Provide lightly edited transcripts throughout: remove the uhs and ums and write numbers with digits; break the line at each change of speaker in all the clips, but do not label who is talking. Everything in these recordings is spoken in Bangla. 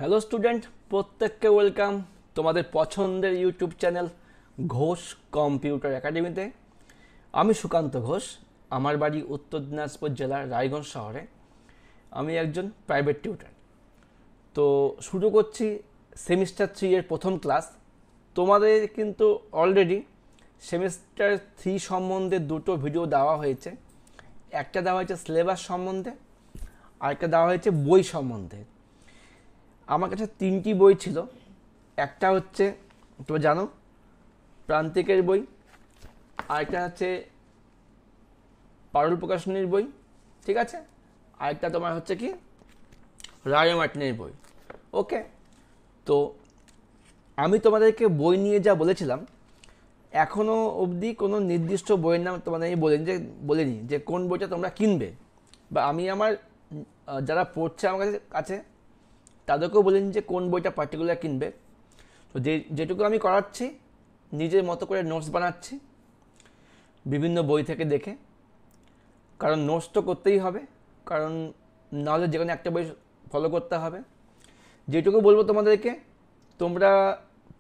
হ্যালো স্টুডেন্ট, প্রত্যেককে ওয়েলকাম তোমাদের পছন্দের ইউটিউব চ্যানেল ঘোষ কম্পিউটার একাডেমিতে। আমি সুকান্ত ঘোষ, আমার বাড়ি উত্তর দিনাজপুর জেলার রায়গঞ্জ শহরে। আমি একজন প্রাইভেট টিউটার। তো শুরু করছি সেমিস্টার 3 এর প্রথম ক্লাস। তোমাদের কিন্তু অলরেডি সেমিস্টার 3 সম্বন্ধে দুটো ভিডিও দেওয়া হয়েছে। একটা দেওয়া হয়েছে সিলেবাস সম্বন্ধে, আরেকটা দেওয়া হয়েছে বই সম্বন্ধে। আমার কাছে 3টি বই ছিল। একটা হচ্ছে তোমরা জানো প্রান্তিকের বই, আরেকটা হচ্ছে পারুল প্রকাশনীর বই, ঠিক আছে, আরেকটা তোমার হচ্ছে কি রায় মার্টিনের বই। ওকে, তো আমি তোমাদেরকে বই নিয়ে যা বলেছিলাম, এখনও অবধি কোনো নির্দিষ্ট বইয়ের নাম তোমাদের আমি বলিনি যে কোন বইটা তোমরা কিনবে, বা আমি আমার যারা পড়ছে আমার কাছে তাদেরকেও বলিনি যে কোন বইটা পার্টিকুলার কিনবে। তো যেটুকু আমি করাচ্ছি, নিজের মতো করে নোটস বানাচ্ছি বিভিন্ন বই থেকে দেখে, কারণ নোটস তো করতেই হবে, কারণ নাহলে যে কোনো একটা বই ফলো করতে হবে। যেটুকু বলবো তোমাদেরকে, তোমরা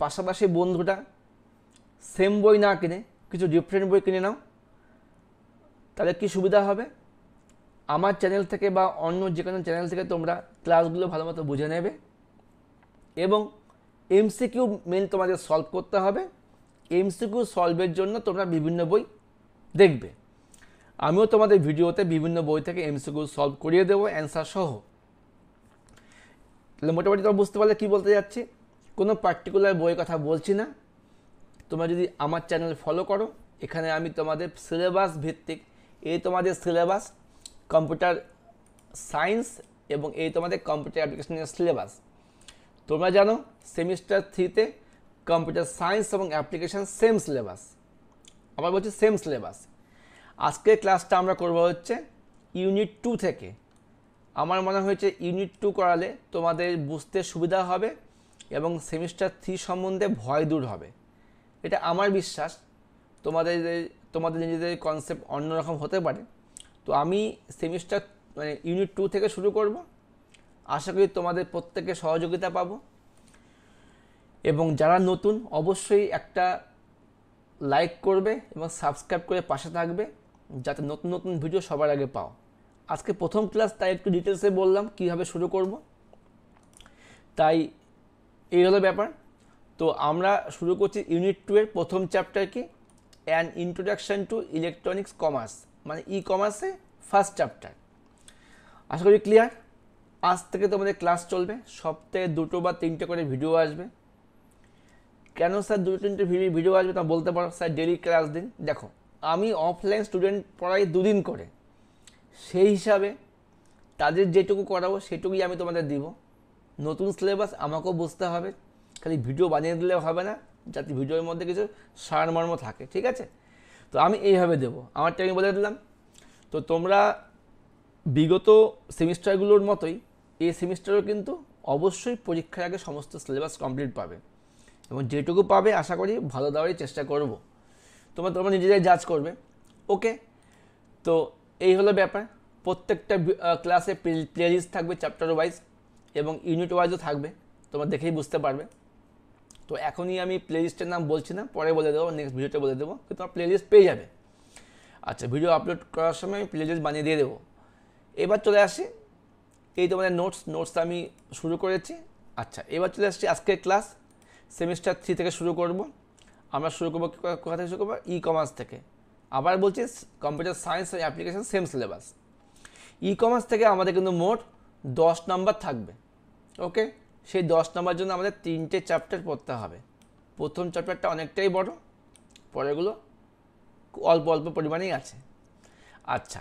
পাশাপাশি বন্ধুরা সেম বই না কিনে কিছু ডিফারেন্ট বই কিনে নাও, তাহলে কি সুবিধা হবে, আমার চ্যানেল থেকে বা অন্য যে কোনো চ্যানেল থেকে তোমরা ক্লাসগুলো ভালো মতো বুঝে নেবে, এবং এমসিকিউ মেন তোমাদের সলভ করতে হবে। এমসিকিউ সলভের জন্য তোমরা বিভিন্ন বই দেখবে। আমিও তোমাদের ভিডিওতে বিভিন্ন বই থেকে এমসিকিউ সলভ করিয়ে দেবো অ্যান্সার সহ। তাহলে মোটামুটি তোমরা বুঝতে পারলে কী বলতে যাচ্ছি। কোনো পার্টিকুলার বইয়ের কথা বলছি না। তোমরা যদি আমার চ্যানেল ফলো করো, এখানে আমি তোমাদের সিলেবাস ভিত্তিক, এই তোমাদের সিলেবাস কম্পিউটার সায়েন্স এবং এই তোমাদের কম্পিউটার অ্যাপ্লিকেশনের সিলেবাস। তোমরা জানো সেমিস্টার 3তে কম্পিউটার সায়েন্স এবং অ্যাপ্লিকেশন সেম সিলেবাস, আবার বলছি সেম সিলেবাস। আজকের ক্লাসটা আমরা করবো হচ্ছে ইউনিট 2 থেকে। আমার মনে হয়েছে ইউনিট 2 করালে তোমাদের বুঝতে সুবিধা হবে এবং সেমিস্টার 3 সম্বন্ধে ভয় দূর হবে, এটা আমার বিশ্বাস। তোমাদের তোমাদের নিজেদের কনসেপ্ট অন্যরকম হতে পারে। তো আমি সেমিস্টার ইউনিট 2 থেকে শুরু করব। আশা করি তোমাদের প্রত্যেকে সহযোগিতা পাবো, এবং যারা নতুন অবশ্যই একটা লাইক করবে এবং সাবস্ক্রাইব করে পাশে থাকবে, যাতে নতুন নতুন ভিডিও সবার আগে পাও। আজকে প্রথম ক্লাস, তাই একটু ডিটেলসে বললাম কীভাবে শুরু করব। তাই এই হলো ব্যাপার। তো আমরা শুরু করছি ইউনিট 2 এর প্রথম চ্যাপ্টার কি, an introduction to electronics commerce, মানে ই কমার্সে ফার্স্ট চ্যাপ্টার। আশা করি ক্লিয়ার। আজ থেকে তোমাদের ক্লাস চলবে, সপ্তাহে 2 বা 3টে করে ভিডিও আসবে। কেন স্যার 2-3টে ভিডিও আসবে তা বলতে পারো, স্যার ডেলি ক্লাস দিন। দেখো, আমি অফলাইন স্টুডেন্ট পড়াই 2 দিন করে, সেই হিসাবে তাদের যেটুকু করাবো সেটুকুই আমি তোমাদের দিব। নতুন সিলেবাস আমাকেও বুঝতে হবে, খালি ভিডিও বানিয়ে দিলেও হবে না, যাতে ভিডিওর মধ্যে কিছু সারমর্ম থাকে, ঠিক আছে। তো আমি এইভাবে দেবো, আমারটা আমি বলে দিলাম। তো তোমরা বিগত সেমিস্টারগুলোর মতোই এই সেমিস্টারও কিন্তু অবশ্যই পরীক্ষার আগে সমস্ত সিলেবাস কমপ্লিট পাবে, এবং যেটুকু পাবে আশা করি ভালো দেওয়ারই চেষ্টা করব। তোমরা নিজেরাই জাজ করবে। ওকে, তো এই হলো ব্যাপার। প্রত্যেকটা ক্লাসে প্লেলিস্ট থাকবে চ্যাপ্টার ওয়াইজ এবং ইউনিট ওয়াইজও থাকবে, তোমরা দেখেই বুঝতে পারবে। তো এখনই আমি প্লেলিস্টের নাম বলছি না, পরে বলে দেবো, নেক্সট ভিডিওতে বলে দেবো, কিন্তু তোমার প্লেলিস্ট পেয়ে যাবে। আচ্ছা, ভিডিও আপলোড করার সময় আমি প্লেলিস্ট বানিয়ে দিয়ে দেবো। এবার চলে আসি এই তোমাদের নোটস আমি শুরু করেছি। আচ্ছা, এবার চলে আসছি আজকের ক্লাস। সেমিস্টার 3 থেকে শুরু করব। আমরা শুরু করবো কোথা থেকে শুরু করবো, ই কমার্স থেকে। আবার বলছি কম্পিউটার সায়েন্স আর application same syllabus. E commerce থেকে আমাদের কিন্তু মোট 10 নাম্বার থাকবে। ওকে, সেই 10 নাম্বার জন্য আমাদের 3টে চ্যাপ্টার পড়তে হবে। প্রথম চ্যাপ্টারটা অনেকটাই বড়, পরেরগুলো অল্প অল্প পরিমাণেই আছে। আচ্ছা,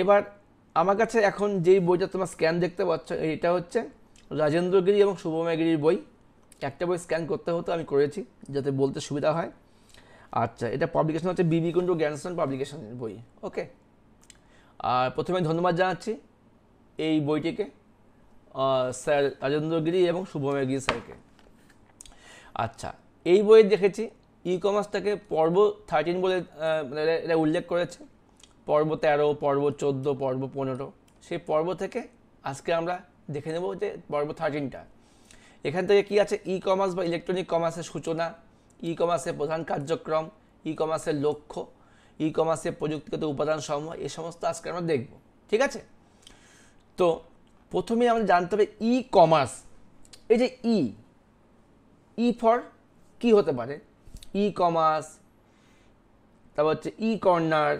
এবার আমার কাছে এখন যেই বইটা তোমার স্ক্যান দেখতে পাচ্ছ, এটা হচ্ছে রাজেন্দ্রগিরি এবং শুভময়গিরির বই। একটা বই স্ক্যান করতে হতো, আমি করেছি যাতে বলতে সুবিধা হয়। আচ্ছা, এটা পাবলিকেশন হচ্ছে বিবি কুণ্ডু জ্ঞানস্থান পাবলিকেশনের বই। ওকে, আর প্রথমে ধন্যবাদ জানাচ্ছি এই বইটিকে স্যার রাজেন্দ্রগিরি এবং শুভময়গিরি স্যারকে। আচ্ছা, এই বইয়ে দেখেছি ই কমার্সটাকে পর্ব 13 বলে এটা উল্লেখ করেছে। পর্ব 13, পর্ব 14, পর্ব 15, সেই পর্ব থেকে আজকে আমরা দেখে নেব যে পর্ব 13টা এখান থেকে কি আছে, ই কমার্স বা ইলেকট্রনিক কমার্সের সূচনা, ই কমার্সের প্রধান কার্যক্রম, ই কমার্সের লক্ষ্য, ই কমার্সের প্রযুক্তিগত উপাদান সমূহ, এই সমস্ত আজকে আমরা দেখব। ঠিক আছে, তো প্রথমে আমরা জানতে হবে ই কমার্স। এই যে ই ফর কি হতে পারে, ই কমার্স, তারপর হচ্ছে ই কর্নার,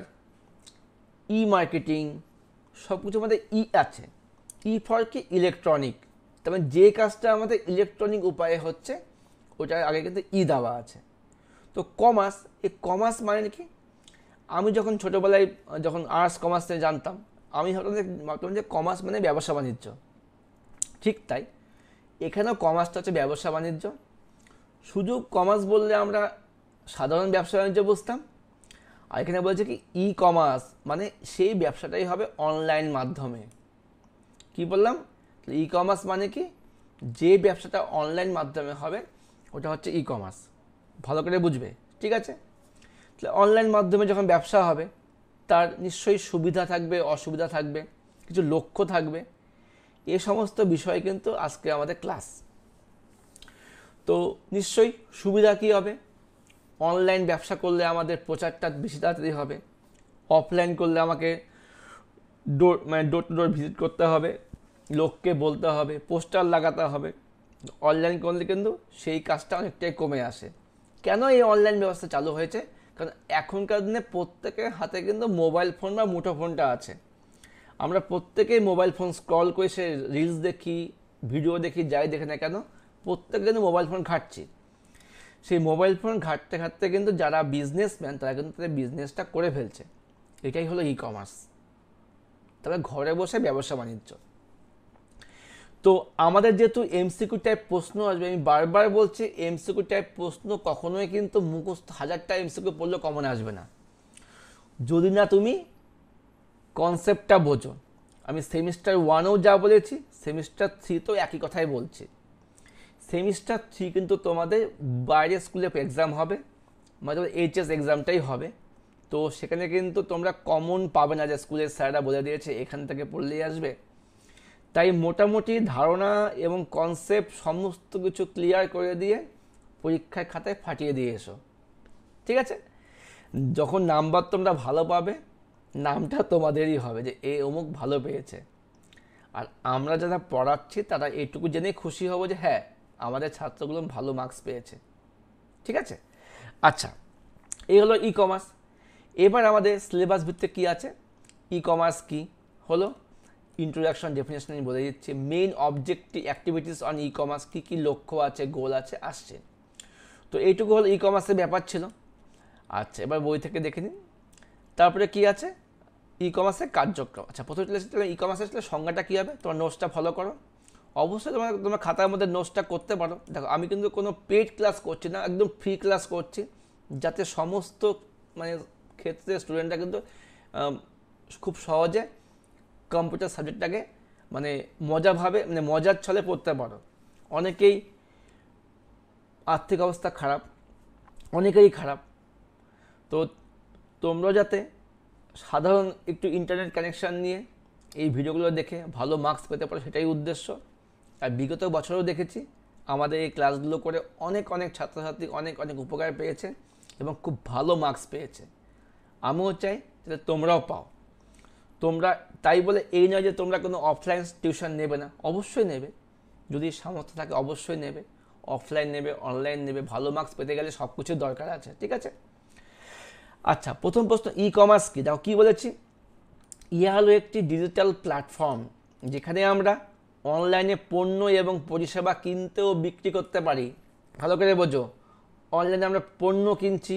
ই মার্কেটিং, সব কিছুর মধ্যে ই আছে। ই ফর কি, ইলেকট্রনিক, তার মানে যে কাজটা আমাদের ইলেকট্রনিক উপায়ে হচ্ছে ওটার আগে কিন্তু ই দেওয়া আছে। তো কমার্স, এই কমার্স মানে কি, আমি যখন ছোটোবেলায় যখন আর্টস কমার্স নিয়ে জানতাম, আমি ভাবতাম যে কমার্স মানে ব্যবসা বাণিজ্য। ঠিক তাই, এখানেও কমার্সটা হচ্ছে ব্যবসা বাণিজ্য। শুধু কমার্স বললে আমরা সাধারণ ব্যবসা বাণিজ্য বুঝতাম, আর এখানে বলছে কি ই কমার্স মানে সেই ব্যবসাটাই হবে অনলাইন মাধ্যমে। কি বললাম, ই কমার্স মানে কি, যে ব্যবসাটা অনলাইন মাধ্যমে হবে ওটা হচ্ছে ই কমার্স। ভালো করে বুঝবে, ঠিক আছে? তাহলে অনলাইন মাধ্যমে যখন ব্যবসা হবে তার নিশ্চয়ই সুবিধা থাকবে, অসুবিধা থাকবে, কিছু লক্ষ্য থাকবে। এ সমস্ত বিষয় কিন্তু আজকে আমাদের ক্লাস। তো নিশ্চয়ই সুবিধা কী হবে, অনলাইন ব্যবসা করলে আমাদের প্রচারটা বেশি তাড়াতাড়ি হবে, অফলাইন করলে আমাকে ডোর টু ডোর ভিজিট করতে হবে, লোককে বলতে হবে, পোস্টার লাগাতে হবে। অনলাইন করলে কিন্তু সেই কাজটা অনেকটাই কমে আসে। কেন এই অনলাইন ব্যবস্থা চালু হয়েছে, কারণ এখনকার দিনে প্রত্যেকের হাতে কিন্তু মোবাইল ফোন বা মুঠোফোনটা আছে। আমরা প্রত্যেকেই মোবাইল ফোন স্ক্রল করে সে রিলস দেখি, ভিডিও দেখি, যাই দেখে না কেন প্রত্যেকে কিন্তু মোবাইল ফোন ঘাঁটছি। সেই মোবাইল ফোন ঘাঁটতে ঘাঁটতে কিন্তু যারা বিজনেসম্যান তারা কিন্তু তাদের বিজনেসটা করে ফেলছে। এটাই হলো ই কমার্স, তবে ঘরে বসে ব্যবসা বাণিজ্য। তো আমাদের যেহেতু এমসিকিউ টাইপ প্রশ্ন আসবে, আমি বারবার বলছি এমসিকিউ টাইপ প্রশ্ন কখনোই কিন্তু মুখস্থ 1000টা এমসিকিউ পড়লে কমনে আসবে না, যদি না তুমি কনসেপ্টটা বোঝো। আমি সেমিস্টার 1-এও যা বলেছি সেমিস্টার 3-তেও একই কথাই বলছি। সেমিস্টার 3 কিন্তু তোমাদের বাইরের স্কুলে এক্সাম হবে, মানে এইচএস এক্সামটাই হবে। তো সেখানে কিন্তু তোমরা কমন পাবে না যে স্কুলের স্যাররা বলে দিয়েছে এখান থেকে পড়লেই আসবে। তাই মোটামুটি ধারণা এবং কনসেপ্ট সমস্ত কিছু ক্লিয়ার করে দিয়ে পরীক্ষার খাতায় ফাটিয়ে দিয়ে এসো, ঠিক আছে? যখন নাম্বার তোমরা ভালো পাবে, নামটা তোমাদেরই হবে যে এ অমুক ভালো পেয়েছে। আর আমরা যারা পড়াচ্ছি তারা এইটুকু জেনে খুশি হব যে হ্যাঁ আমাদের ছাত্রগুলো ভালো মার্কস পেয়েছে, ঠিক আছে? আচ্ছা, এই হলো ই কমার্স। এবার আমাদের সিলেবাস ভিত্তিক কী আছে, ই কমার্স কী হলো, ইন্ট্রোডাকশন ডেফিনেশন আমি বলে দিচ্ছি, main objective activities on e commerce, কী কী লক্ষ্য আছে, গোল আছে, আসছে। তো এইটুকু হলো ই কমার্সের ব্যাপার ছিল। আচ্ছা, এবার বই থেকে দেখে নিন। তারপরে কি আছে, ই কমার্সের কার্যক্রম। আচ্ছা, প্রথমে ই কমার্সের সংজ্ঞাটা কী হবে, তোমার নোটসটা ফলো করো। অবশ্যই তোমার খাতার মধ্যে নোটসটা করতে পারো। দেখো, আমি কিন্তু কোনো পেড ক্লাস করছি না, একদম ফ্রি ক্লাস করছি, যাতে সমস্ত মানে ক্ষেত্রে স্টুডেন্টরা কিন্তু খুব সহজে কম্পিউটার সাবজেক্টটাকে মানে মজাভাবে মানে মজার ছলে পড়তে পারো। অনেকেই আর্থিক অবস্থা খারাপ, অনেকেরই খারাপ, তো তোমরা যাতে সাধারণ একটু ইন্টারনেট কানেকশান নিয়ে এই ভিডিওগুলো দেখে ভালো মার্কস পেতে পারো, সেটাই উদ্দেশ্য। আর বিগত বছরেও দেখেছি আমাদের এই ক্লাসগুলো করে অনেক অনেক ছাত্রছাত্রী অনেক অনেক উপকার পেয়েছে এবং খুব ভালো মার্কস পেয়েছে। আমিও চাই যাতে তোমরাও পাও। তোমরা তাই বলে এই নয় যে তোমরা কোনো অফলাইন টিউশন নেবে না, অবশ্যই নেবে, যদি সামর্থ্য থাকে অবশ্যই নেবে, অফলাইন নেবে, অনলাইন নেবে। ভালো মার্কস পেতে গেলে সব কিছুর দরকার আছে, ঠিক আছে? আচ্ছা, প্রথম প্রশ্ন, ই কমার্স কি? দেখো কী বলেছি, ইহা হলো একটি ডিজিটাল প্ল্যাটফর্ম যেখানে আমরা অনলাইনে পণ্য এবং পরিষেবা কিনতে ও বিক্রি করতে পারি। ভালো করে বোঝো, অনলাইনে আমরা পণ্য কিনছি,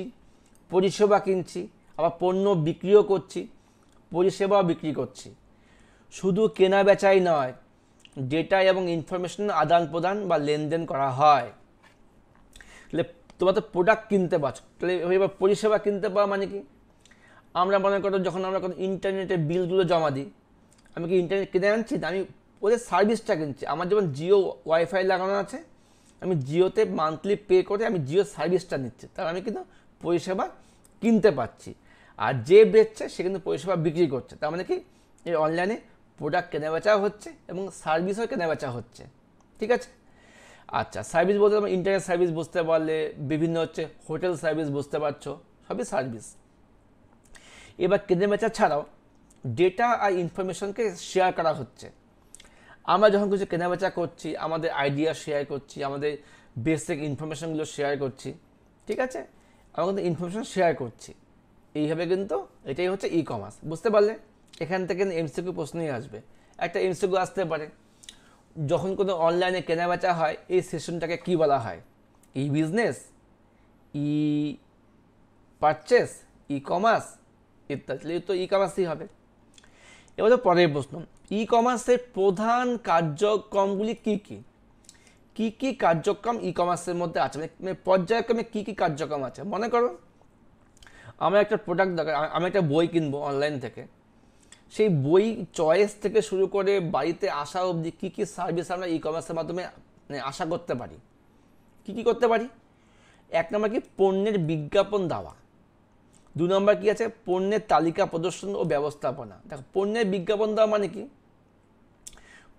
পরিষেবা কিনছি, আবার পণ্য বিক্রিও করছি, পরিষেবাও বিক্রি করছি। শুধু কেনা বেচাই নয়, ডেটা এবং ইনফরমেশন আদান প্রদান বা লেনদেন করা হয়। তাহলে তোমরা তো প্রোডাক্ট কিনতে পারছো, তাহলে এবার পরিষেবা কিনতে পাওয়া মানে কি, আমরা মনে করো যখন আমরা কোনো ইন্টারনেটের বিলগুলো জমা দিই, আমি কি ইন্টারনেট কিনে আনছি, আমি ওদের সার্ভিসটা কিনছি। আমার যেমন জিও ওয়াইফাই লাগানো আছে, আমি জিওতে মান্থলি পে করে আমি জিও সার্ভিসটা নিচ্ছি, তার আমি কিন্তু পরিষেবা কিনতে পারছি। আর যে বেচছে সে কিন্তু পরিষেবা বিক্রি করছে, তার মানে কি এই অনলাইনে প্রোডাক্ট কেনাবেচা হচ্ছে এবং সার্ভিসও কেনাবেচা হচ্ছে, ঠিক আছে? আচ্ছা, সার্ভিস বলতে তোমার ইন্টারনেট সার্ভিস বুঝতে পারলে, বিভিন্ন হচ্ছে হোটেল সার্ভিস বুঝতে পারছো, সবই সার্ভিস। এবার কেনাবেচা ছাড়াও ডেটা আর ইনফরমেশনকে শেয়ার করা হচ্ছে। আমরা যখন কিছু কেনাবেচা করছি, আমাদের আইডিয়া শেয়ার করছি, আমাদের বেসিক ইনফরমেশনগুলো শেয়ার করছি, ঠিক আছে, আমরা কিন্তু ইনফরমেশন শেয়ার করছি। এইভাবে কিন্তু এটাই হচ্ছে ই কমার্স। বুঝতে পারলে? এখান থেকে এমসিকিউ প্রশ্নই আসবে। একটা এমসিকিউ আসতে পারে, যখন কোনো অনলাইনে কেনাবেচা হয় এই সেশনটাকে কি বলা হয়? ই বিজনেস, ই পারচেস, ই কমার্স ইত্যাদি। তো ই কমার্সই হবে। এবার পরের প্রশ্ন, ই কমার্সের প্রধান কার্যক্রমগুলি কি কি? কি কি কার্যক্রম ই কমার্সের মধ্যে আছে, মানে পর্যায়ক্রমে কি কি কার্যক্রম আছে? মনে করো আমার একটা প্রোডাক্ট দরকার, আমি একটা বই কিনবো অনলাইন থেকে। সেই বই চয়েস থেকে শুরু করে বাড়িতে আসা অবধি কী কী সার্ভিস আমরা ই কমার্সের মাধ্যমে আশা করতে পারি? কি কি করতে পারি? এক নম্বর কি পণ্যের বিজ্ঞাপন দেওয়া। দু নম্বর কি আছে? পণ্যের তালিকা প্রদর্শন ও ব্যবস্থাপনা। দেখো, পণ্যের বিজ্ঞাপন দেওয়া মানে কি?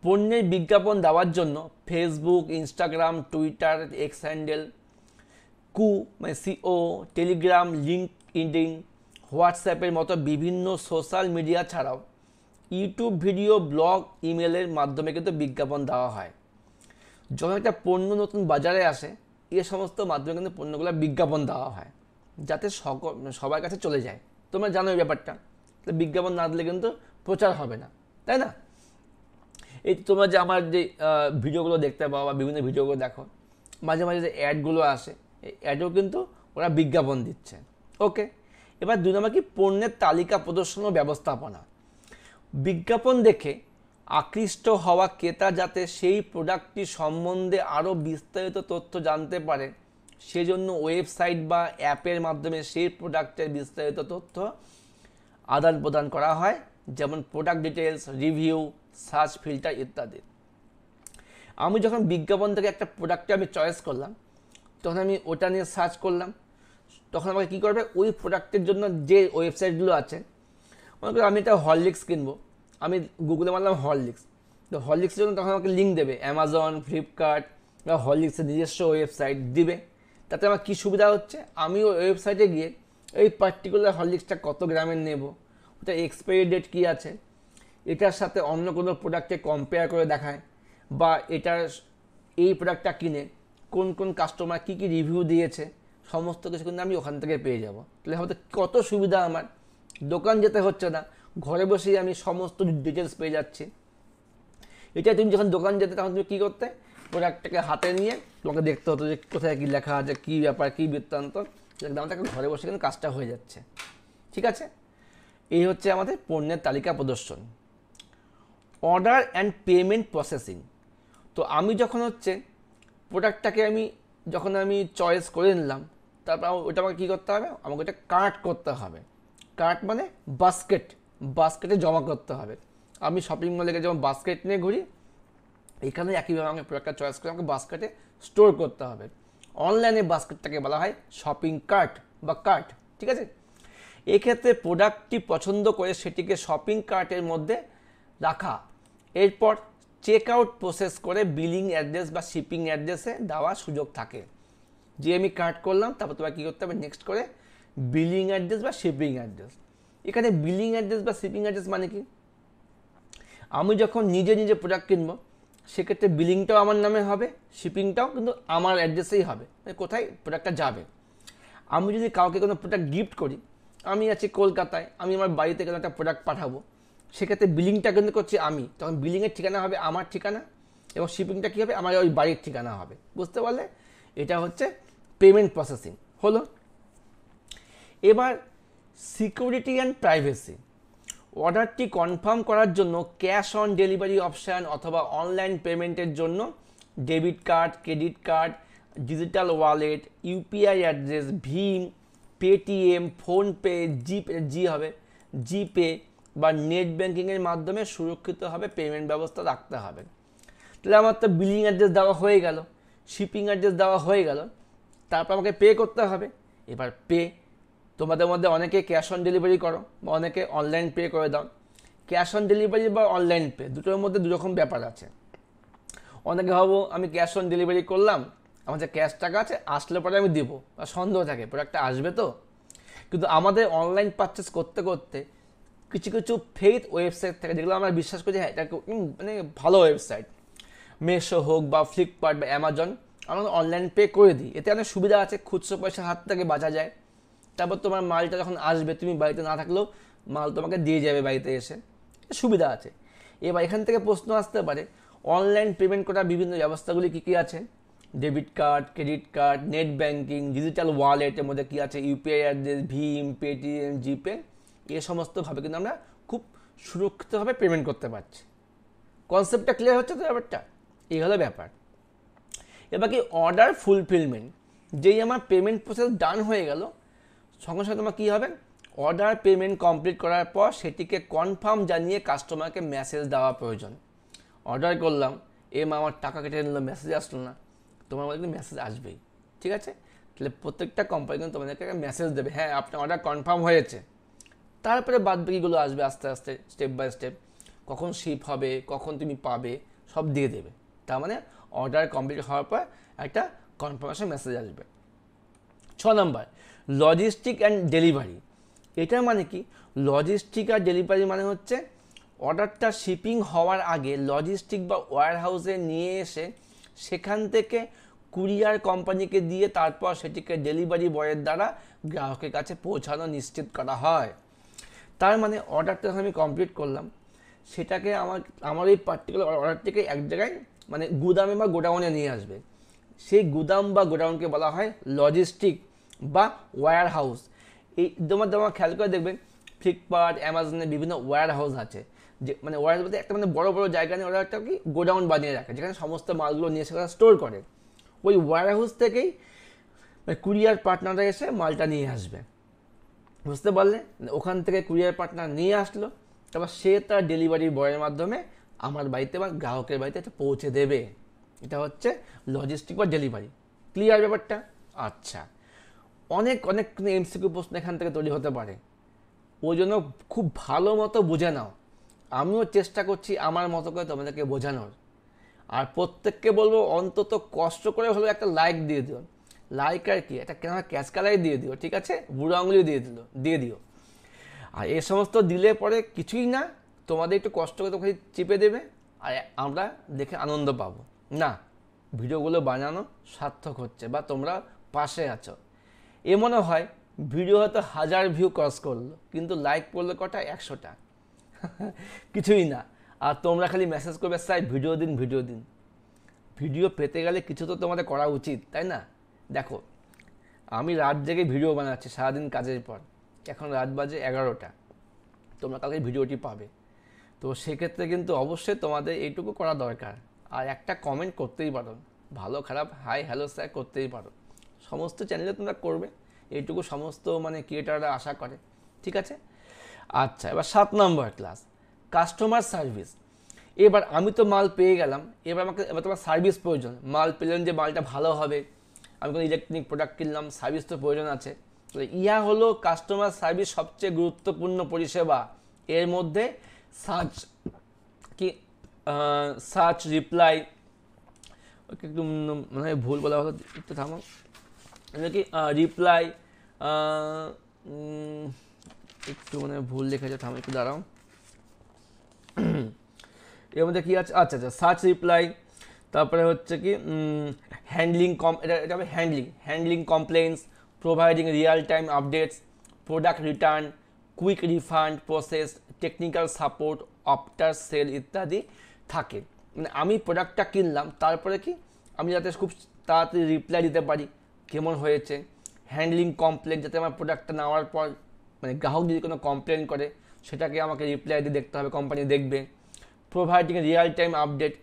পণ্যের বিজ্ঞাপন দেওয়ার জন্য Facebook, Instagram, Twitter, x handle, মানে সিও, টেলিগ্রাম, লিঙ্কডইন, হোয়াটসঅ্যাপের মতো বিভিন্ন সোশ্যাল মিডিয়া ছাড়াও ইউটিউব ভিডিও, ব্লগ, ইমেলের মাধ্যমে কিন্তু বিজ্ঞাপন দেওয়া হয়। যখন একটা পণ্য নতুন বাজারে আসে, এ সমস্ত মাধ্যমে কিন্তু পণ্যগুলো বিজ্ঞাপন দেওয়া হয়, যাতে সবার কাছে চলে যায়। তোমরা জানো এই ব্যাপারটা। বিজ্ঞাপন না দিলে কিন্তু প্রচার হবে না, তাই না? এই তোমরা যে আমার যে ভিডিওগুলো দেখতে পাও বা বিভিন্ন ভিডিওগুলো দেখো, মাঝে মাঝে যে অ্যাডগুলো আসে, এই অ্যাডও কিন্তু ওরা বিজ্ঞাপন দিচ্ছে। ওকে, এবার দুই নম্বর কি পণ্যের তালিকা প্রদর্শন ও ব্যবস্থাপনা। বিজ্ঞাপন দেখে আকৃষ্ট হওয়া ক্রেতা যাতে সেই প্রোডাক্টটি সম্বন্ধে আরও বিস্তারিত তথ্য জানতে পারে, সেজন্য ওয়েবসাইট বা অ্যাপের মাধ্যমে সেই প্রোডাক্টের বিস্তারিত তথ্য আদান প্রদান করা হয়, যেমন product details, review, search filter ইত্যাদি। আমি যখন বিজ্ঞাপন থেকে একটা প্রোডাক্টে আমি চয়েস করলাম, তখন আমি ওটা নিয়ে সার্চ করলাম, তখন আমাকে কী করবে? ওই প্রোডাক্টের জন্য যে ওয়েবসাইটগুলো আছে, মনে করি আমি একটা হরলিক্স কিনবো, আমি গুগলে মারলাম হরলিক্স, তো হরলিক্সের জন্য তখন আমাকে লিঙ্ক দেবে অ্যামাজন, ফ্লিপকার্ট বা হরলিক্সের নিজস্ব ওয়েবসাইট দিবে। তাতে আমার কী সুবিধা হচ্ছে? আমি ওই ওয়েবসাইটে গিয়ে এই পার্টিকুলার হরলিক্সটা কত গ্রামের নেব, ওটা এক্সপায়ারি ডেট কী আছে, এটার সাথে অন্য কোনো প্রোডাক্টকে কম্পেয়ার করে দেখায়, বা এটার এই প্রোডাক্টটা কিনে কোন কোন কাস্টমার কী কী রিভিউ দিয়েছে, সমস্ত কিছু কিন্তু আমি ওখান থেকে পেয়ে যাব। তাহলে হয়তো কত সুবিধা আমার, দোকান যেতে হচ্ছে না, ঘরে বসেই আমি সমস্ত ডিটেলস পেয়ে যাচ্ছি। এটা তুমি যখন দোকান যেতে তখন তুমি কী করতে? প্রোডাক্টটাকে হাতে নিয়ে তোমাকে দেখতে হতো যে কোথায় কী লেখা আছে, কী ব্যাপার, কী বৃত্তান্ত। দামটাকে ঘরে বসে কিন্তু কাজটা হয়ে যাচ্ছে। ঠিক আছে, এই হচ্ছে আমাদের পণ্যের তালিকা প্রদর্শন। Order and payment processing. তো আমি যখন হচ্ছে প্রোডাক্টটাকে যখন আমি চয়েস করে নিলাম, তারপর ওটা আমাকে কী করতে হবে? আমাকে ওটা কার্ট করতে হবে। কার্ট মানে বাস্কেটে জমা করতে হবে। আমি শপিং মলে যেমন বাস্কেট নিয়ে ঘুরি, এখানে একইভাবে আমাকে প্রোডাক্টটা চয়েস করে আমাকে বাস্কেটে স্টোর করতে হবে। অনলাইনে বাস্কেটটাকে বলা হয় শপিং কার্ট বা কার্ট। ঠিক আছে, এক্ষেত্রে প্রোডাক্টটি পছন্দ করে সেটিকে শপিং কার্টের মধ্যে রাখা, এরপর চেক আউট প্রসেস করে বিলিং অ্যাড্রেস বা শিপিং অ্যাড্রেসে দেওয়ার সুযোগ থাকে। যে আমি কার্ট করলাম, তারপর তোমার কী করতে হবে? নেক্সট করে বিলিং অ্যাড্রেস বা শিপিং অ্যাড্রেস। এখানে বিলিং অ্যাড্রেস বা শিপিং অ্যাড্রেস মানে কি? আমি যখন নিজে প্রোডাক্ট কিনবো, সেক্ষেত্রে বিলিংটাও আমার নামে হবে, শিপিংটাও কিন্তু আমার অ্যাড্রেসেই হবে, মানে কোথায় প্রোডাক্টটা যাবে। আমি যদি কাউকে কোনো প্রোডাক্ট গিফট করি, আমি আছি কলকাতায়, আমি আমার বাড়িতে কোনো একটা প্রোডাক্ট পাঠাবো, সেক্ষেত্রে বিলিংটা কিন্তু করছি আমি, তখন বিলিংয়ের ঠিকানা হবে আমার ঠিকানা, এবং শিপিংটা কী হবে? আমার ওই বাড়ির ঠিকানা হবে। বুঝতে পারলে? এটা হচ্ছে পেমেন্ট প্রসেসিং হলো। এবার সিকিউরিটি অ্যান্ড প্রাইভেসি। অর্ডারটি কনফার্ম করার জন্য ক্যাশ অন ডেলিভারি অপশান অথবা অনলাইন পেমেন্টের জন্য debit card, credit card, digital wallet, UPI address, ভীম, পেটিএম, ফোনপে, জিপে বা নেট ব্যাঙ্কিংয়ের মাধ্যমে সুরক্ষিতভাবে পেমেন্ট ব্যবস্থা রাখতে হবে। তাহলে আমার তো বিলিং অ্যাড্রেস দেওয়া হয়ে গেল, শিপিং অ্যাড্রেস দেওয়া হয়ে গেল, তারপর আমাকে পে করতে হবে। এবার তোমাদের মধ্যে অনেকে ক্যাশ অন ডেলিভারি করো বা অনেকে অনলাইন পে করে দাও। ক্যাশ অন ডেলিভারি বা অনলাইন পে দুটোর মধ্যে দুরকম ব্যাপার আছে। অনেকে ভাবো আমি ক্যাশ অন ডেলিভারি করলাম, আমার যে ক্যাশ টাকা আছে আসলে পরে আমি দেবো, আর সন্দেহ থাকে প্রোডাক্টটা আসবে তো। কিন্তু আমাদের অনলাইন পারচেস করতে করতে কিছু কিছু ফেক ওয়েবসাইট থাকে যেগুলো আমরা বিশ্বাস করি হ্যাঁ এটা মানে ভালো ওয়েবসাইট, মেশো হোক বা ফ্লিপকার্ট বা অ্যামাজন, আমরা অনলাইন পে করে দিই। এতে অনেক সুবিধা আছে, খুচরো পয়সার হাত থেকে বাঁচা যায়। তারপর তোমার মালটা যখন আসবে তুমি বাড়িতে না থাকলেও মাল তোমাকে দিয়ে যাবে বাড়িতে এসে, সুবিধা আছে। এবার এখান থেকে প্রশ্ন আসতে পারে অনলাইন পেমেন্ট করার বিভিন্ন ব্যবস্থাগুলি কী কী আছে। Debit card, credit card, net banking, digital ওয়ালেটের মধ্যে কী আছে, ইউপিআই অ্যাড্রেস, ভীম, পেটিএম, জিপে, এ সমস্তভাবে কিন্তু আমরা খুব সুরক্ষিতভাবে পেমেন্ট করতে পারছি। কনসেপ্টটা ক্লিয়ার হচ্ছে তো ব্যাপারটা? এই হলো ব্যাপার। এবার কি অর্ডার ফুলফিলমেন্ট, যেই আমার পেমেন্ট প্রসেস ডান হয়ে গেল সঙ্গে সঙ্গে তোমার কী হবে, অর্ডার পেমেন্ট কমপ্লিট করার পর সেটিকে কনফার্ম জানিয়ে কাস্টমারকে মেসেজ দেওয়া প্রয়োজন। অর্ডার করলাম, আমার টাকা কেটে নিল, মেসেজ আসলো না, তোমার মধ্যে কিন্তু মেসেজ আসবেই, ঠিক আছে? তাহলে প্রত্যেকটা কোম্পানি কিন্তু তোমাদেরকে একটা মেসেজ দেবে, হ্যাঁ আপনার অর্ডার কনফার্ম হয়েছে। তারপরে বাদবাকিগুলো আসবে আস্তে আস্তে, স্টেপ বাই স্টেপ, কখন শিপ হবে, কখন তুমি পাবে, সব দিয়ে দেবে। তার মানে অর্ডার কমপ্লিট হওয়ার পর একটা কনফার্মেশন মেসেজ আসবে। 6 নম্বর, লজিস্টিক অ্যান্ড ডেলিভারি। এটার মানে কি, লজিস্টিক আর ডেলিভারি মানে হচ্ছে অর্ডারটা শিপিং হওয়ার আগে লজিস্টিক বা ওয়্যার হাউসে নিয়ে এসে সেখান থেকে কুরিয়ার কোম্পানিকে দিয়ে তারপর সেটিকে ডেলিভারি বয়ের দ্বারা গ্রাহকের কাছে পৌঁছানো নিশ্চিত করা হয়। তার মানে অর্ডারটা আমি কমপ্লিট করলাম, সেটাকে আমার এই পার্টিকুলার অর্ডারটিকে এক জায়গায় মানে গুদামে বা গোডাউনে নিয়ে আসবে। সেই গুদাম বা গোডাউনকে বলা হয় লজিস্টিক বা ওয়্যার হাউস। এই তোমার খেয়াল করে দেখবেন ফ্লিপকার্ট, অ্যামাজনে বিভিন্ন ওয়্যার হাউস আছে, যে মানে ওয়্যার হাউস বলতে একটা মানে বড় বড় জায়গা নিয়ে ওরা একটা কি গোডাউন বানিয়ে রাখে যেখানে সমস্ত মালগুলো নিয়ে সেখানে স্টোর করে। ওই ওয়্যার হাউস থেকেই কুরিয়ার পার্টনাররা এসে মালটা নিয়ে আসবে, বুঝতে পারলে? ওখান থেকে কুরিয়ার পার্টনার নিয়ে আসলো, তারপর সে তার ডেলিভারি বয়ের মাধ্যমে আমার বাড়িতে বা গ্রাহকের বাড়িতে এটা পৌঁছে দেবে। এটা হচ্ছে লজিস্টিক বা ডেলিভারি। ক্লিয়ার ব্যাপারটা? আচ্ছা, অনেক অনেক এমসিকিউ প্রশ্ন এখান থেকে তৈরি হতে পারে, ওই জন্য খুব ভালো মতো বুঝে নাও। আমিও চেষ্টা করছি আমার মতো করে তোমাদেরকে বোঝানোর। আর প্রত্যেককে বলবো অন্তত কষ্ট করে হলেও একটা লাইক দিয়ে দিও। লাইক আর কি, একটা কেন ক্যাশ কালাই দিয়ে দিও, ঠিক আছে? বুড়ো আঙুলিও দিয়ে দিও। আর এ সমস্ত দিলে পরে কিছুই না, তোমাদের একটু কষ্ট করে তোমাকে চিপে দেবে আর আমরা দেখে আনন্দ পাবো। না, ভিডিওগুলো বানানো সার্থক হচ্ছে বা তোমরা পাশে আছো। এ মনে হয় ভিডিও হয়তো 1000 ভিউ ক্রস করলো, কিন্তু লাইক করলে কটা, 100টা, কিছুই না। আর তোমরা খালি মেসেজ করবে স্যার ভিডিও দিন ভিডিও দিন। ভিডিও পেতে গেলে কিছু তো তোমাদের করা উচিত, তাই না? দেখো, আমি রাত জেগে ভিডিও বানাচ্ছি সারাদিন কাজের পর, এখন রাত বাজে 11টা, তোমরা কালকে ভিডিওটি পাবে। তো সেক্ষেত্রে কিন্তু অবশ্যই তোমাদের এইটুকু করা দরকার। আর একটা কমেন্ট করতেই পারো, ভালো খারাপ হাই হ্যালো স্যার করতেই পারো, সমস্ত চ্যানেলে তোমরা করবে, এইটুকু সমস্ত মানে ক্রিয়েটাররা আশা করে, ঠিক আছে? আচ্ছা, এবার 7 নম্বর ক্লাস, কাস্টমার সার্ভিস। এবার আমি তো মাল পেয়ে গেলাম, এবার তোমার সার্ভিস প্রয়োজন। মাল পেলেন যে মালটা ভালো হবে, আমি কোনো ইলেকট্রনিক প্রোডাক্ট কিনলাম, সার্ভিস তো প্রয়োজন আছে। তো ইয়া হলো কাস্টমার সার্ভিস সবচেয়ে গুরুত্বপূর্ণ পরিষেবা। এর মধ্যে সার্চ রিপ্লাই, একটু মানে ভুল বলা হলো, একটু থামো, কি রিপ্লাই, একটু মানে ভুল লেখা থামো, একটু দাঁড়াও। এর মধ্যে কী আছে, আচ্ছা আচ্ছা, সার্চ রিপ্লাই, তারপরে হচ্ছে কি এটা হবে handling complaints, providing real time updates, product return, quick refund process, technical support, after sale ইত্যাদি থাকে। মানে আমি প্রোডাক্টটা কিনলাম, তারপরে কি আমি যাতে খুব তাড়াতাড়ি রিপ্লাই দিতে পারি কেমন হয়েছে। হ্যান্ডলিং কমপ্লেন, যাতে আমার প্রোডাক্টটা নেওয়ার পর মানে গ্রাহক যদি কোনো কমপ্লেন করে সেটাকে আমাকে রিপ্লাই দিয়ে দেখতে হবে, কোম্পানি দেখবে। প্রোভাইডিং রিয়েল টাইম আপডেট,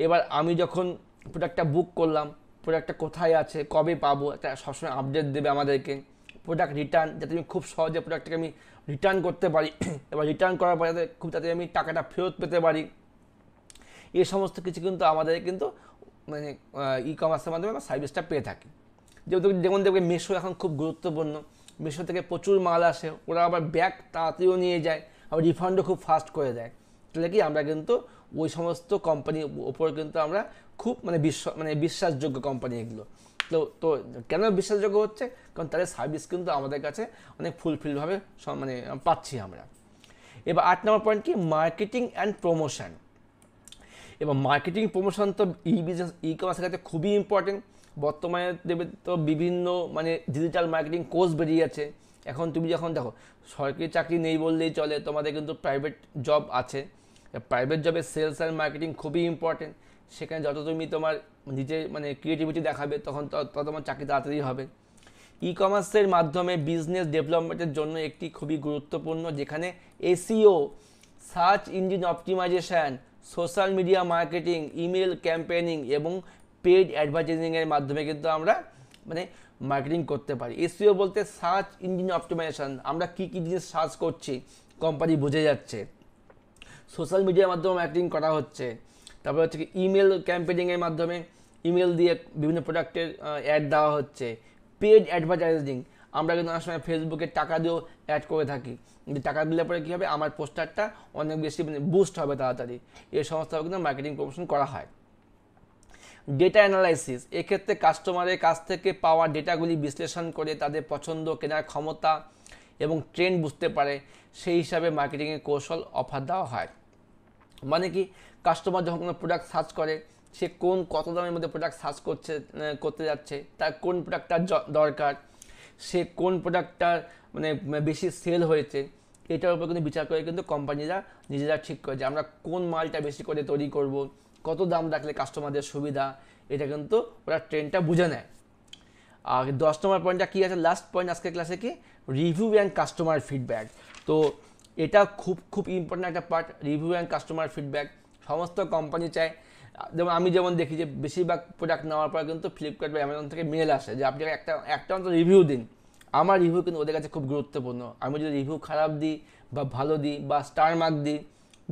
এবার আমি যখন প্রোডাক্টটা বুক করলাম, প্রোডাক্টটা কোথায় আছে, কবে পাবো, একটা সবসময় আপডেট দেবে আমাদেরকে। প্রোডাক্ট রিটার্ন, যাতে আমি খুব সহজে প্রোডাক্টটাকে আমি রিটার্ন করতে পারি, এবার রিটার্ন করার পরে যাতে খুব তাড়াতাড়ি আমি টাকাটা ফেরত পেতে পারি। এই সমস্ত কিছু কিন্তু আমাদের কিন্তু মানে ই কমার্সের মাধ্যমে আমরা সার্ভিসটা পেয়ে থাকি। যেমন দেখবে মেশো এখন খুব গুরুত্বপূর্ণ, মেশো থেকে প্রচুর মাল আসে, ওরা আবার ব্যাগ তাড়াতাড়িও নিয়ে যায়, আবার রিফান্ডও খুব ফাস্ট করে দেয়। তাহলে কি আমরা কিন্তু ওই সমস্ত কোম্পানির ওপর কিন্তু আমরা খুব বিশ্বাসযোগ্য কোম্পানি এগুলো। তো কেন বিশ্বাসযোগ্য হচ্ছে? কারণ তাদের সার্ভিস কিন্তু আমাদের কাছে অনেক ফুলফিলভাবে পাচ্ছি আমরা। এবার 8 নম্বর পয়েন্ট কি? Marketing and promotion. এবার মার্কেটিং প্রমোশন তো বিজনেস কমার্সের কাছে খুবই ইম্পর্টেন্ট। বর্তমানে দেবে তো বিভিন্ন ডিজিটাল মার্কেটিং কোর্স বেরিয়ে আছে। এখন তুমি যখন দেখো সরকারি চাকরি নেই বললেই চলে, তোমাদের কিন্তু প্রাইভেট জব আছে। প্রাইভেট জবে সেলস অ্যান্ড মার্কেটিং খুবই ইম্পর্টেন্ট। সেখানে যত তুমি তোমার নিজের ক্রিয়েটিভিটি দেখাবে তখন তত তোমার চাকরি তাড়াতাড়ি হবে। ই কমার্সের মাধ্যমে বিজনেস ডেভেলপমেন্টের জন্য একটি খুবই গুরুত্বপূর্ণ, যেখানে SEO, search engine optimization, social media marketing, email campaigning এবং পেড অ্যাডভার্টাইজিংয়ের মাধ্যমে কিন্তু আমরা মার্কেটিং করতে পারি। এসইও বলতে সার্চ ইঞ্জিন অপটিমাইজেশন, আমরা কী কী জিনিস সার্চ করছি কোম্পানি বুঝে যাচ্ছে। সোশ্যাল মিডিয়ার মাধ্যমে মার্কেটিং করা হচ্ছে। তারপর হচ্ছে কি ইমেল ক্যাম্পেইনিংয়ের মাধ্যমে ইমেল দিয়ে বিভিন্ন প্রোডাক্টের অ্যাড দেওয়া হচ্ছে। পেড অ্যাডভার্টাইজিং, আমরা কিন্তু অনেক সময় ফেসবুকে টাকা দিয়েও অ্যাড করে থাকি, কিন্তু টাকা দিলে পরে কী হবে? আমার পোস্টারটা অনেক বেশি বুস্ট হবে তাড়াতাড়ি। এই সমস্তভাবে কিন্তু মার্কেটিং প্রমোশন করা হয়। ডেটা অ্যানালাইসিস, এক্ষেত্রে কাস্টমারের কাছ থেকে পাওয়া ডেটাগুলি বিশ্লেষণ করে তাদের পছন্দ, কেনার ক্ষমতা এবং ট্রেন্ড বুঝতে পারে, সেই হিসাবে মার্কেটিংয়ের কৌশল অফার দেওয়া হয়। মানে কি, কাস্টমার যখন কোনো প্রোডাক্ট সার্চ করে, সে কত দামের মধ্যে প্রোডাক্ট সার্চ করতে যাচ্ছে, তার কোন প্রোডাক্টটার দরকার, সে কোন প্রোডাক্টটার বেশি সেল হয়েছে, এটার উপর কিন্তু বিচার করে কিন্তু কোম্পানিরা নিজেরা ঠিক করে যে আমরা কোন মালটা বেশি করে তৈরি করব, কত দাম রাখলে কাস্টমারদের সুবিধা, এটা কিন্তু ওরা ট্রেন্ডটা বুঝে নেয়। আর 10 নম্বর পয়েন্টটা কী আছে, লাস্ট পয়েন্ট আজকের ক্লাসে, কি? Review and customer feedback. তো এটা খুব ইম্পর্টেন্ট একটা part, review and customer feedback. সমস্ত কোম্পানি চায়, আমি যেমন দেখি যে বেশিরভাগ প্রোডাক্ট নেওয়ার পর কিন্তু ফ্লিপকার্ট বা অ্যামাজন থেকে মেল আসে যে আপনি একটা অন্তত রিভিউ দিন। আমার রিভিউ কিন্তু ওদের কাছে খুব গুরুত্বপূর্ণ। আমি যদি রিভিউ খারাপ দিই বা ভালো দিই বা স্টার মার্ক দিই,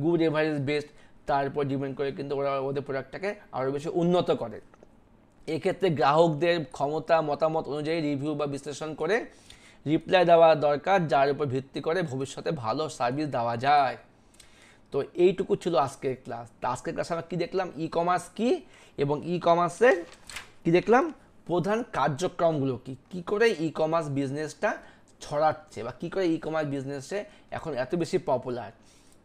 গুড, এভারেজ, বেস্ট, তারপর ডিপেন্ড করে কিন্তু ওরা ওদের প্রোডাক্টটাকে আরও বেশি উন্নত করে। এক্ষেত্রে গ্রাহকদের ক্ষমতা মতামত অনুযায়ী রিভিউ বা বিশ্লেষণ করে রিপ্লাই দেওয়া দরকার, যার উপর ভিত্তি করে ভবিষ্যতে ভালো সার্ভিস দেওয়া যায়। তো এইটুকু ছিল আজকের ক্লাস। তো আজকের ক্লাসে আমরা কী দেখলাম, ই কমার্স কী এবং ই কমার্সের কী দেখলাম, প্রধান কার্যক্রমগুলো কী করে ই কমার্স বিজনেসটা ছড়াচ্ছে বা কী করে ই কমার্স বিজনেসে এখন এত বেশি পপুলার।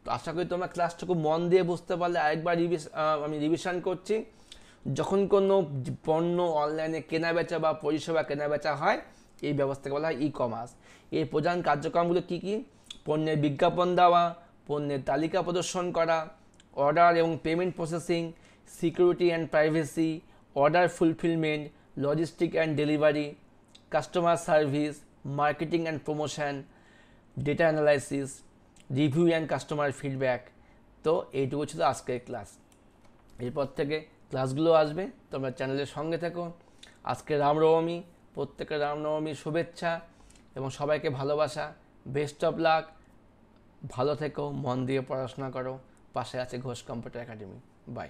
তো আশা করি তোমরা ক্লাসটুকু মন দিয়ে বুঝতে পারলে। আরেকবার আমি রিভিশন করছি, যখন কোনো পণ্য অনলাইনে কেনাবেচা বা পরিষেবা কেনাবেচা হয়, এই ব্যবস্থাকে বলা হয় ই কমার্স। এর প্রধান কার্যক্রমগুলো কী কী? পণ্যের বিজ্ঞাপন দেওয়া, পণ্যের তালিকা প্রদর্শন করা, অর্ডার এবং payment processing, security and privacy, order fulfilment, logistic and delivery, customer service, marketing and promotion, data analysis, review and customer feedback. তো এইটুকু ছিল আজকের ক্লাস। এরপর থেকে ক্লাসগুলো আসবে, তোমরা চ্যানেলের সঙ্গে থেকো। আজকে রামনবমী, প্রত্যেকের রামনবমীর শুভেচ্ছা এবং সবাইকে ভালোবাসা। বেস্ট অফ লাক, ভালো থেকো, মন দিয়ে পড়াশোনা করো। পাশে আছে ঘোষ কম্পিউটার একাডেমি। বাই।